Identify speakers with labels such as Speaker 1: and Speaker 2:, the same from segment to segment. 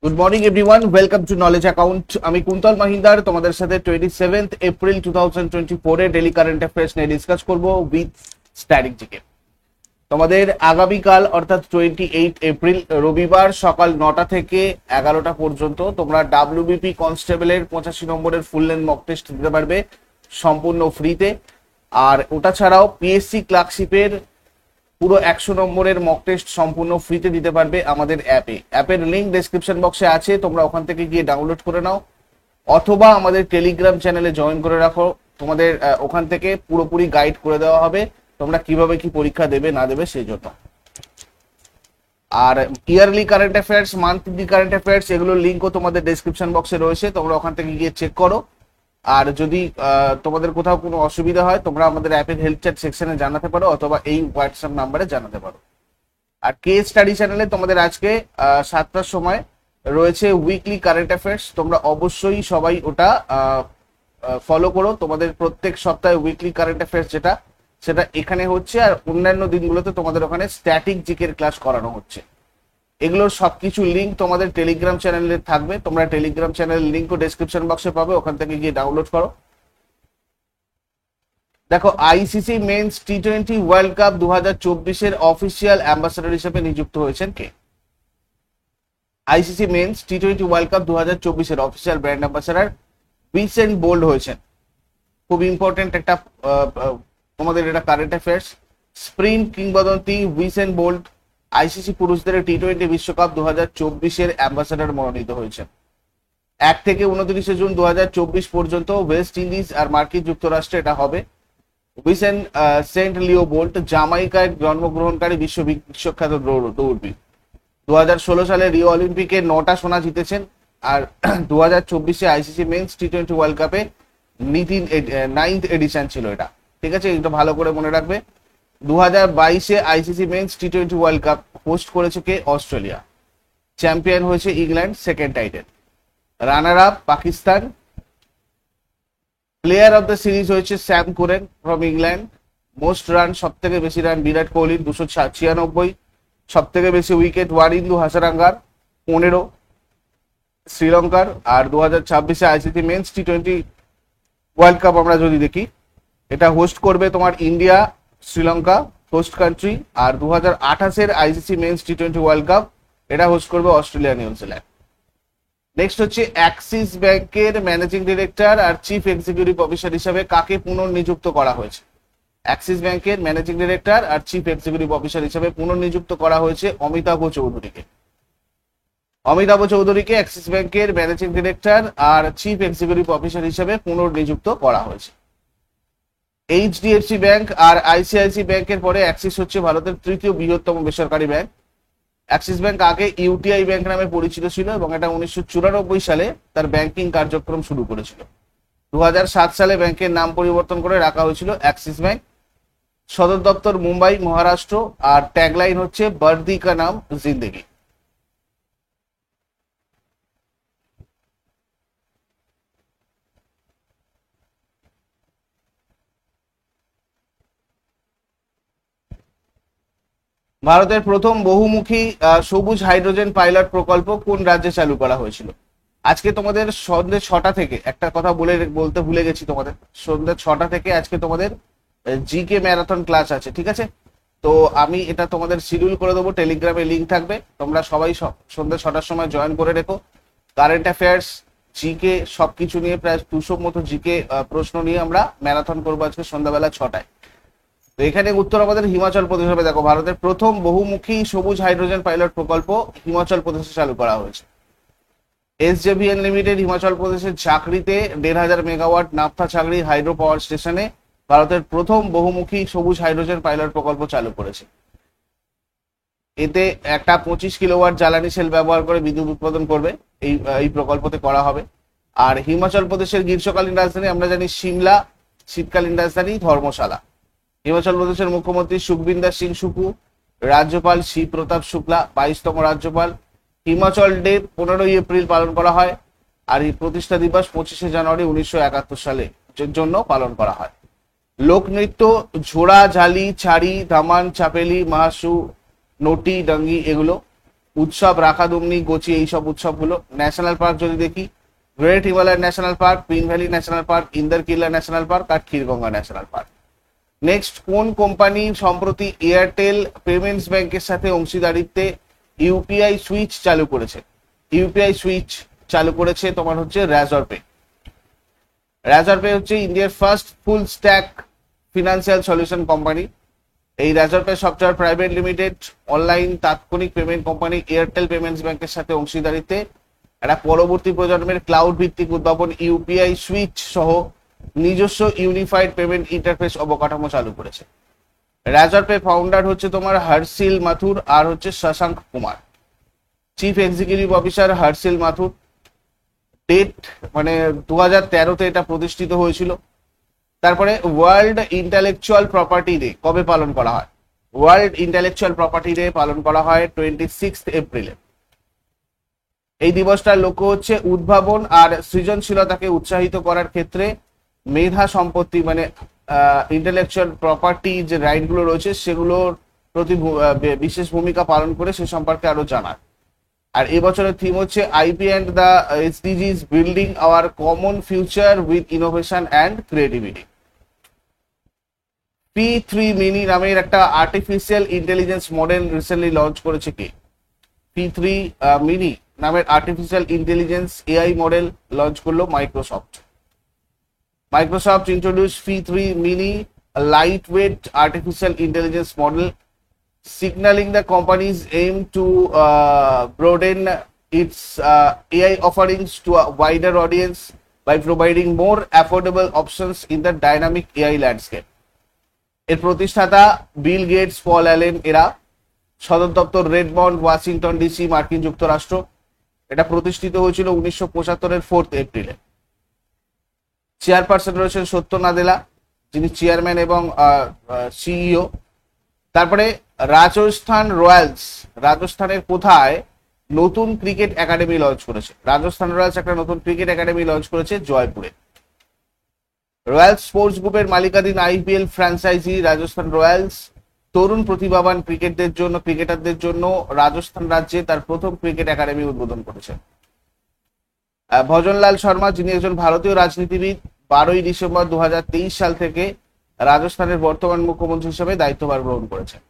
Speaker 1: Good morning everyone, welcome to knowledge account. আমি কুন্তল মাহিন্দার তোমাদের সাথে 27 এপ্রিল 2024 এ ডেলি কারেন্ট অ্যাফেয়ার্স নিয়ে ডিসকাস করব উইথ স্ট্যাটিক জিকে। তোমাদের আগামীকাল অর্থাৎ 28 এপ্রিল রবিবার সকাল 9টা থেকে 11টা পর্যন্ত তোমরা ডাব্লিউবিপি কনস্টেবলের 85 নম্বরের ফুল লেন্থ মক টেস্ট দিতে পারবে সম্পূর্ণ ফ্রিতে। আর ওটা ছাড়াও পিএসসি ক্লার্কশিপের পুরো 100 নম্বরের মক টেস্ট সম্পূর্ণ ফ্রিতে দিতে পারবে আমাদের অ্যাপের লিঙ্ক ডেসক্রিপশন বক্সে আছে, তোমরা ওখান থেকে গিয়ে ডাউনলোড করে নাও অথবা আমাদের টেলিগ্রাম চ্যানেলে জয়েন করে রাখো। তোমাদের ওখান থেকে পুরোপুরি গাইড করে দেওয়া হবে তোমরা কিভাবে কি পরীক্ষা দেবে না দেবে সেই জন্য। আর yearly current affairs, monthly current affairs, এগুলোর লিঙ্কও তোমাদের ডেসক্রিপশন বক্সে রয়েছে, তোমরা ওখান থেকে গিয়ে চেক করো। আর যদি তোমাদের কোথাও কোনো অসুবিধা হয় তোমরা আমাদের অ্যাপের হেল্প চ্যাট সেকশনে জানাতে পারো অথবা এই হোয়াটসঅ্যাপ নাম্বারে জানাতে পারো। আর কে স্টাডি চ্যানেলে তোমাদের আজকে 7টার সময় রয়েছে উইকলি কারেন্ট অ্যাফেয়ার্স, তোমরা অবশ্যই সবাই ওটা ফলো করো। তোমাদের প্রত্যেক সপ্তাহে উইকলি কারেন্ট অ্যাফেয়ার্স সেটা এখানে হচ্ছে, আর অন্যান্য দিনগুলোতে তোমাদের ওখানে স্ট্যাটিক জিকের ক্লাস করানো হচ্ছে। এগুলোর সবকিছু লিঙ্ক তোমাদের টেলিগ্রাম চ্যানেলে থাকবে, তোমরা টেলিগ্রাম চ্যানেলের লিঙ্কও ডেসক্রিপশন বক্সে পাবে, ওখান থেকে গিয়ে ডাউনলোড করো। দেখো, আইসিসি মেন্স টি20 ওয়ার্ল্ড কাপ 2024 এর অফিসিয়াল অ্যাম্বাসাডর হিসেবে নিযুক্ত হয়েছেন কে? আইসিসি মেন্স টি20 ওয়ার্ল্ড কাপ 2024 এর official brand ambassador Usain Bolt হয়েছেন। খুব ইম্পর্টেন্ট একটা তোমাদের এটা কারেন্ট অ্যাফেয়ার্স। স্প্রিন্ট কিংবদন্তি উইসেন বোল্ট আইসিসি পুরুষদের টি20 বিশ্বকাপ 2024 এর অ্যাম্বাসাডর মনোনীত হয়েছেন। 1 থেকে 29 জুন 2024 পর্যন্ত ওয়েস্ট ইন্ডিজ আর মার্কিন যুক্তরাষ্ট্রে এটা হবে। উইসেন সেন্ট লিও বোল্ট জামাইকায় জন্মগ্রহণকারী বিশ্বখ্যাত দৌড়বিদ। 2016 সালে রিও অলিম্পিকে 9টা সোনা জিতেছেন। আর 2024 আইসিসি মেন্স টি20 ওয়ার্ল্ড কাপে 9th এডিশন ছিল এটা, ঠিক আছে? এটা ভালো করে মনে রাখবে। 2022 আইসিসি মেন্স টি20 ওয়ার্ল্ড কাপ হোস্ট করেছে কে? অস্ট্রেলিয়া। চ্যাম্পিয়ন হয়েছে England, second title. Runner up Pakistan. Player of the series হয়েছে Sam Curran from England. Most run, সব থেকে বেশি রান বিরাট কোহলির 296। সব থেকে বেশি উইকেট ওয়ারিন্দু হাসারাঙ্গার 15 শ্রীলঙ্কার। আর 2026 আইসিসি মেন্স টি20 ওয়ার্ল্ড কাপ আমরা যদি দেখি, এটা হোস্ট করবে তোমার ইন্ডিয়া, শ্রীলঙ্কা হোস্ট কান্ট্রি। আর 2028 আইসিসি মেন্স টি20 ওয়ার্ল্ড কাপ এটা হোস্ট করবে অস্ট্রেলিয়া, নিউজিল্যান্ড। নেক্সট হচ্ছে অ্যাক্সিস ব্যাংকের ম্যানেজিং ডিরেক্টর আর চিফ এক্সিকিউটিভ অফিসার হিসাবে কাকে পুনর্নিযুক্ত করা হয়েছে? অ্যাক্সিস ব্যাংকের ম্যানেজিং ডিরেক্টর আর চিফ এক্সিকিউটিভ অফিসার হিসাবে পুনর্নিযুক্ত করা হয়েছে অমিতাভ চৌধুরীকে। অমিতাভ চৌধুরীকে অ্যাক্সিস ব্যাংকের ম্যানেজিং ডিরেক্টর আর চিফ এক্সিকিউটিভ অফিসার হিসাবে পুনর্নিযুক্ত করা হয়েছে। এইচডিএফসি ব্যাংক আর আইসিআইসি ব্যাংকের পরে অ্যাক্সিস হচ্ছে ভারতের তৃতীয় বৃহত্তম বেসরকারি ব্যাংক। অ্যাক্সিস ব্যাংক আগে ইউটিআই ব্যাংক নামে পরিচিত ছিল এবং এটা 1994 সালে তার ব্যাংকিং কার্যক্রম শুরু করেছিল। 2007 সালে ব্যাংকের নাম পরিবর্তন করে রাখা হয়েছিল অ্যাক্সিস ব্যাংক। সদর দপ্তর মুম্বাই, মহারাষ্ট্র। আর ট্যাগলাইন হচ্ছে বর্দি কা নাম জিন্দেগি। ভারতের প্রথম বহুমুখী সবুজ হাইড্রোজেন পাইলট প্রকল্প কোন রাজ্যে চালু করা হয়েছিল? আজকে তোমাদের সন্ধ্যে 6টা থেকে একটা কথা বলতে ভুলে গেছি, তোমাদের সন্ধ্যে 6টা থেকে আজকে তোমাদের জিকে ম্যারাথন ক্লাস আছে, ঠিক আছে? তো আমি এটা তোমাদের শিডিউল করে দেবো, টেলিগ্রামে লিঙ্ক থাকবে, তোমরা সবাই সন্ধ্যে 6টার সময় জয়েন করে রেখো। কারেন্ট অ্যাফেয়ার্স, জিকে সবকিছু নিয়ে প্রায় 200 মতো জিকে প্রশ্ন নিয়ে আমরা ম্যারাথন করবো আজকে সন্ধ্যাবেলা 6টায়। তো এখানে উত্তর আমাদের হিমাচল প্রদেশ হবে। দেখো, ভারতের প্রথম বহুমুখী সবুজ হাইড্রোজেন পাইলট প্রকল্প হিমাচল প্রদেশে চালু করা হয়েছে। এসজেভিএন লিমিটেড হিমাচল প্রদেশের চাকরিতে 1500 মেগাওয়াট নাফথা চাকরি হাইড্রো পাওয়ার স্টেশনে ভারতের প্রথম বহুমুখী সবুজ হাইড্রোজেন পাইলট প্রকল্প চালু করেছে। এতে একটা 25 কিলোওয়াট জ্বালানি সেল ব্যবহার করে বিদ্যুৎ উৎপাদন করবে, এই প্রকল্পতে করা হবে। আর হিমাচল প্রদেশের গ্রীষ্মকালীন রাজধানী আমরা জানি সিমলা, শীতকালীন রাজধানী ধর্মশালা। হিমাচল প্রদেশের মুখ্যমন্ত্রী সুখবিন্দর সিং সুকু, রাজ্যপাল শিব প্রতাপ শুক্লা 22তম রাজ্যপাল। হিমাচল ডে 15 এপ্রিল পালন করা হয়। আর এই প্রতিষ্ঠা দিবস 25 জানুয়ারি 1971 সালে জন্য পালন করা হয়। লোকনৃত্য ঝোড়া, ঝালি, ছাড়ি, ধামান, চাপেলি, মাহাসু, নটি, ডাঙ্গি এগুলো উৎসব, রাখাদুমনি, গোচি, এইসব উৎসবগুলো। ন্যাশনাল পার্ক যদি দেখি, great Himalayan national park, pin valley national park, Inderkilla national park আর ক্ষীরগঙ্গা ন্যাশনাল পার্ক। নেক্সট, কোন কোম্পানি সম্প্রতি এয়ারটেল পেমেন্টস ব্যাংকের সাথে অংশীদারিত্বে ইউপিআই সুইচ চালু করেছে? ইউপিআই সুইচ চালু করেছে তোমার হচ্ছে রেজর পে। রেজর পে হচ্ছে ইন্ডিয়ার first full stack financial solution company. এই Razorpay software private limited online তাৎক্ষণিক পেমেন্ট কোম্পানি এয়ারটেল পেমেন্টস ব্যাংকের সাথে অংশীদারিত্বে একটা পরবর্তী প্রজন্মের ক্লাউড ভিত্তিক উদ্ভাবন ইউপিআই সুইচ সহ নিজস্ব ইউনিফাইড পেমেন্ট ইন্টারফেস অবকাঠামো চালু করেছে। রেজর পে ফাউন্ডার হচ্ছে তোমার হর্ষিল মাথুর আর হচ্ছে Shashank Kumar. Chief executive officer Harshil Mathur. Date মানে 2013-তে এটা প্রতিষ্ঠিত হয়েছিল। তারপরে ওয়ার্ল্ড ইন্টেলেকচুয়াল প্রপার্টি ডে কবে পালন করা হয়? ওয়ার্ল্ড ইন্টেলেকচুয়াল প্রপার্টি ডে পালন করা হয় 26 এপ্রিলে। এই দিবসটার লক্ষ্য হচ্ছে উদ্ভাবন আর সৃজনশীলতাকে উৎসাহিত করার ক্ষেত্রে মেধা সম্পত্তি মানে ইন্টেলেকচুয়াল প্রপার্টি যে রাইটগুলো রয়েছে সেগুলোর প্রতি বিশেষ ভূমিকা পালন করে সে সম্পর্কে আরো জানার। আর এবছরের থিম হচ্ছে IP and the এসডিজিস, building hour common future with innovation and creativity. P3 mini নামের একটা artificial intelligence model recently launch করেছে কে? P3 মিনি নামের artificial intelligence AI model launch করলো Microsoft. Microsoft introduced P3 Mini, a lightweight artificial intelligence model, signaling the company's aim to broaden its AI offerings to a wider audience by providing more affordable options in the dynamic AI landscape. এর প্রতিষ্ঠাতা Bill Gates, Paul Allen এরা। সদর দপ্তর Redmond, Washington DC, মার্কিন যুক্তরাষ্ট্র। এটা প্রতিষ্ঠিত হয়েছিল 1975-এর 4 এপ্রিলে। চেয়ারপারসন রয়েছেন সত্য নাদেলা, যিনি চেয়ারম্যান এবং সিইও। তারপরে রাজস্থান রয়্যালস, রাজস্থানের কোথায় নতুন ক্রিকেট একাডেমি লঞ্চ করেছে? রাজস্থান রয়্যালস একটা নতুন ক্রিকেট একাডেমি লঞ্চ করেছে জয়পুরে। রয়্যাল স্পোর্টস গ্রুপের মালিকাধীন আইপিএল ফ্র্যাঞ্চাইজি রাজস্থান রয়্যালস তরুণ প্রতিভাবান ক্রিকেটারদের জন্য রাজস্থান রাজ্যে তার প্রথম ক্রিকেট একাডেমি উদ্বোধন করেছে। ভজনলাল শর্মা, যিনি একজন ভারতীয় রাজনীতিবিদ, 12ই ডিসেম্বর 2023 সাল থেকে রাজস্থানের বর্তমান মুখ্যমন্ত্রী হিসেবে দায়িত্বভার গ্রহণ করেছেন।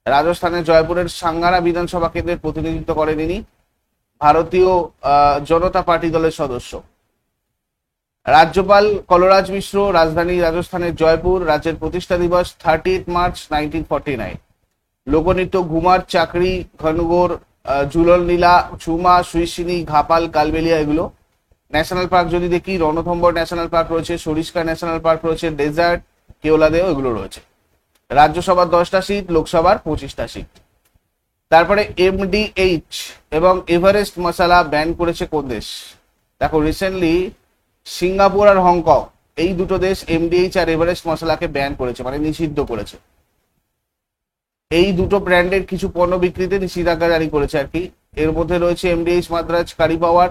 Speaker 1: রাজস্থানের জয়পুরের সাঙ্গারা বিধানসভা কেন্দ্রের প্রতিনিধিত্ব করেন ইনি। ভারতীয় জনতা পার্টি দলের সদস্য। রাজ্যপাল কলরাজ মিশ্র, রাজধানী রাজস্থানের জয়পুর। রাজ্যের প্রতিষ্ঠা দিবস 30 মার্চ 1949। লোকনৃত্য ঘুমার, চাকরি, ঘনঘোর, ঝুলন লীলা, ঝুমা, সুইসিনী, ঘাপাল, কালবেলিয়া এগুলো। ন্যাশনাল পার্ক যদি দেখি, রণথম্বর ন্যাশনাল পার্ক রয়েছে, সরিস্কা ন্যাশনাল পার্ক রয়েছে, ডেজার্ট, কেওলাদেও এগুলো রয়েছে। রাজ্যসভার 10টা সিট, লোকসভার 25টা সিট। তারপরে এমডিএইচ এবং এভারেস্ট মশালা ব্যান করেছে কোন দেশ? দেখো রিসেন্টলি সিঙ্গাপুর আর হংকং এই দুটো দেশ এমডিএইচ আর এভারেস্ট মশলাকে ব্যান করেছে, মানে নিষিদ্ধ করেছে। এই দুটো ব্র্যান্ডের কিছু পণ্য বিক্রিতে নিষেধাজ্ঞা জারি করেছে আর কি। এর মধ্যে রয়েছে MDH Madras curry powder,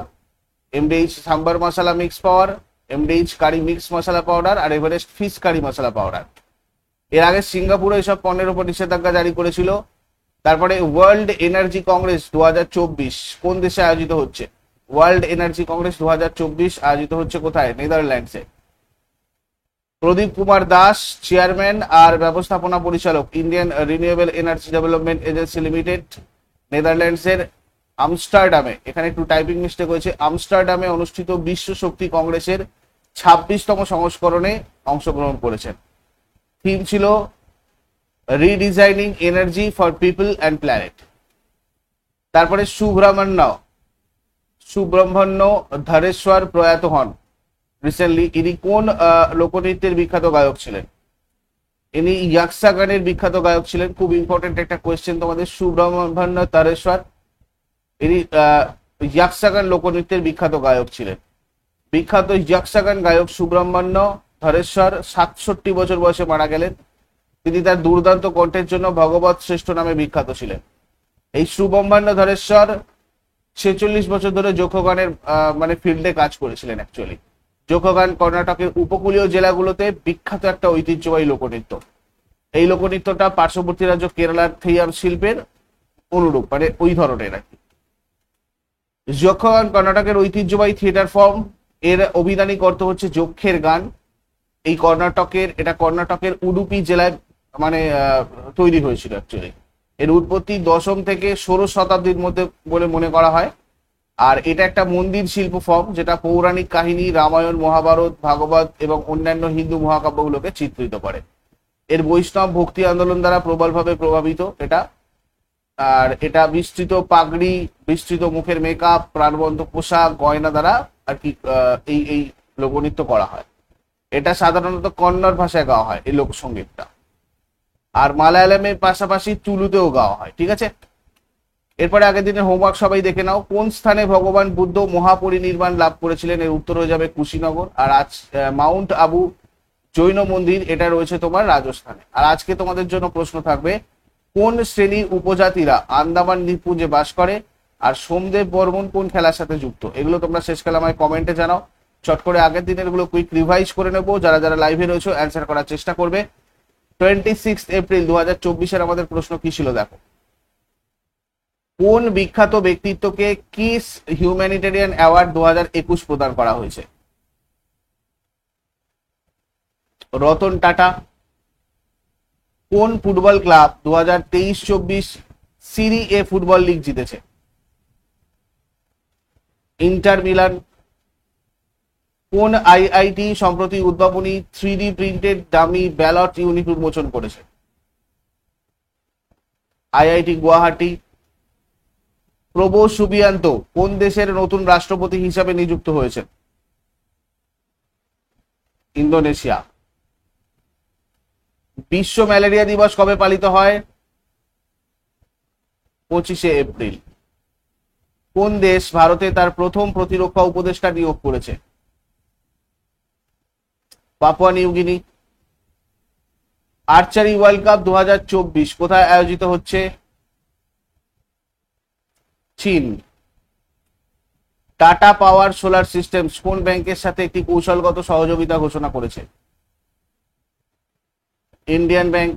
Speaker 1: MDH sambar masala mix powder, MDH curry mix masala powder আর Everest fish curry masala powder. এর আগে সিঙ্গাপুরে এসব পণ্যের উপর নিষেধাজ্ঞা জারি করেছিল। তারপরে ওয়ার্ল্ড এনার্জি কংগ্রেস 2024 কোন দেশে আয়োজিত হচ্ছে? ওয়ার্ল্ড এনার্জি কংগ্রেস 2024 আয়োজিত হচ্ছে কোথায়? নেদারল্যান্ডসে। প্রদীপ কুমার দাস, চেয়ারম্যান আর ব্যবস্থাপনা পরিচালক, Indian renewable energy development agency limited, নেদারল্যান্ডসের আমস্টারডামে, এখানে একটু টাইপিং মিস্টেক হয়েছে, আমস্টারডামে অনুষ্ঠিত বিশ্ব শক্তি কংগ্রেসের 26তম সংস্করণে অংশগ্রহণ করেছেন। থিম ছিল redesigning energy for people and planet. তারপরে সুব্রহ্মণ্য ধরেশ্বর প্রয়াত হন রিসেন্টলি। ইনি কোন লোকনৃত্যের বিখ্যাত গায়ক ছিলেন? ইনি ইয়াকশাগানের বিখ্যাত গায়ক ছিলেন। খুব ইম্পর্টেন্ট একটা কোয়েশ্চেন তোমাদের, সুব্রহ্মণ্য ধরেশ্বর ইনি ইয়াকশাগান লোকনৃত্যের বিখ্যাত গায়ক ছিলেন। বিখ্যাত ইয়াকশাগান গায়ক সুব্রহ্মণ্য ধরেশ্বর 67 বছর বয়সে মারা গেলেন। তিনি তার দুর্দান্ত কণ্ঠের জন্য ভগবত শ্রেষ্ঠ নামে বিখ্যাত ছিলেন। এই সুব্রহ্মণ্য ধরেশ্বর 46 বছর ধরে যক্ষগানের মানে ফিল্ডে কাজ করেছিলেন। অ্যাকচুয়ালি যক্ষগান কর্ণাটকের উপকূলীয় জেলাগুলোতে বিখ্যাত একটা ঐতিহ্যবাহী লোকনৃত্য। এই লোকনৃত্যটা পার্শ্ববর্তী রাজ্য কেরালার থেইয়াম শিল্পের অনুরূপ, মানে ওই ধরনের আর কি। যক্ষগান কর্ণাটকের ঐতিহ্যবাহী থিয়েটার ফর্ম। এর অভিধানিক অর্থ হচ্ছে যক্ষের গান। এই এটা কর্ণাটকের উডুপি জেলায় মানে তৈরি হয়েছিল অ্যাকচুয়ালি। এর উৎপত্তি 10ম থেকে 16 শতাব্দীর মধ্যে বলে মনে করা হয়। আর এটা একটা মন্দির শিল্প ফর্ম যেটা পৌরাণিক কাহিনী, রামায়ণ, মহাভারত, ভাগবত এবং অন্যান্য হিন্দু মহাকাব্যগুলোকে চিত্রিত করে। এর বৈষ্ণব ভক্তি আন্দোলন দ্বারা প্রবলভাবে প্রভাবিত এটা। আর এটা বিস্তৃত পাগড়ি, বিস্তৃত মুখের মেকআপ, প্রাণবন্ত পোশাক, গয়না দ্বারা আর কি এই লোকনৃত্য করা হয়। এটা সাধারণত কন্নড় ভাষায় গাওয়া হয় এই লোকসঙ্গীতটা। আর মালায়ালামের পাশাপাশি তুলুতেও গাওয়া হয়। ঠিক আছে, এরপরে আগের দিনের হোমওয়ার্ক সবাই দেখে নাও। কোন স্থানে ভগবান বুদ্ধ মহাপরিনির্বাণ লাভ করেছিলেন? এর উত্তর হয়ে যাবে কুশীনগর। আর আজ মাউন্ট আবু জৈন মন্দির, এটা রয়েছে তোমার রাজস্থানে। আর আজকে তোমাদের জন্য প্রশ্ন থাকবে, কোন শ্রেণীর উপজাতিরা আন্দামান দ্বীপপুঞ্জে বাস করে? আর সোমদেব বর্মন কোন খেলার সাথে যুক্ত? এগুলো তোমরা শেষকালে আমায় কমেন্টে জানাও। চট করে আগের দিনের গুলো কুইক রিভাইজ করে নেবো। যারা যারা লাইভে রয়েছে অ্যান্সার করার চেষ্টা করবে। 26 এপ্রিল 2024 আমাদের প্রশ্ন কি ছিল দেখো। কোন বিখ্যাত ব্যক্তিত্বকে কিস হিউম্যানিটেরিয়ান অ্যাওয়ার্ড 2021 প্রদান করা হয়েছে? রতন টাটা। কোন ফুটবল ক্লাব 2023-24 সিরি এ ফুটবল লিগ জিতেছে? Inter Milan. কোন আইআইটি সম্প্রতি উদ্ভাবনী 3D printed dummy ballot unit উন্মোচন করেছে? আইআইটি গুয়াহাটি। প্রবো সুবিয়ান্ত কোন দেশের নতুন রাষ্ট্রপতি হিসাবে নিযুক্ত হয়েছেন? ইন্দোনেশিয়া। বিশ্ব ম্যালেরিয়া দিবস কবে পালিত হয়? 25 এপ্রিল। কোন দেশ ভারতে তার প্রথম প্রতিরক্ষা উপদেষ্টা নিয়োগ করেছে? Papua New Guinea. Archery world cup 2024 কোথায় আয়োজিত হচ্ছে? চীন। টাটা পাওয়ার সোলার সিস্টেমস কোন ব্যাংকের সাথে একটি কৌশলগত সহযোগিতা ঘোষণা করেছে? Indian bank.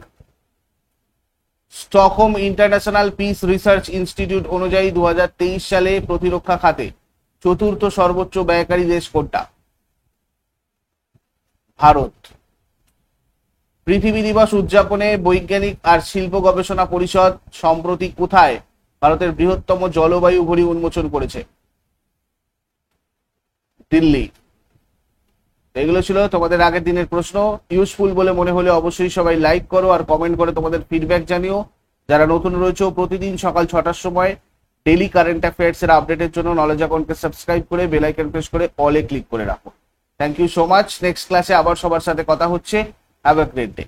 Speaker 1: Stockholm international piece research institute অনুযায়ী 2023 সালে প্রতিরক্ষা খাতে চতুর্থ সর্বোচ্চ ব্যয়কারী দেশ কোনটা? ভারত। পৃথিবী দিবস উদযাপনে বৈজ্ঞানিক আর শিল্প গবেষণা পরিষদ সম্প্রতি কোথায় ভারতের বৃহত্তম জলবায়ু ঘড়ি উন্মোচন করেছে? দিল্লি। এগুলো ছিল তোমাদের আগের দিনের প্রশ্ন। ইউজফুল বলে মনে হলে অবশ্যই সবাই লাইক করো আর কমেন্ট করে তোমাদের ফিডব্যাক জানিও। যারা নতুন রয়েছে প্রতিদিন সকাল 6টার সময় ডেইলি কারেন্ট অ্যাফেয়ার্স এর আপডেটের জন্য নলেজ অ্যাকাউন্টকে সাবস্ক্রাইব করে বেল আইকন প্রেস করে অলে ক্লিক করে রাখো। Thank you so much. Next ক্লাসে আবার সবার সাথে কথা হচ্ছে। Have a great day.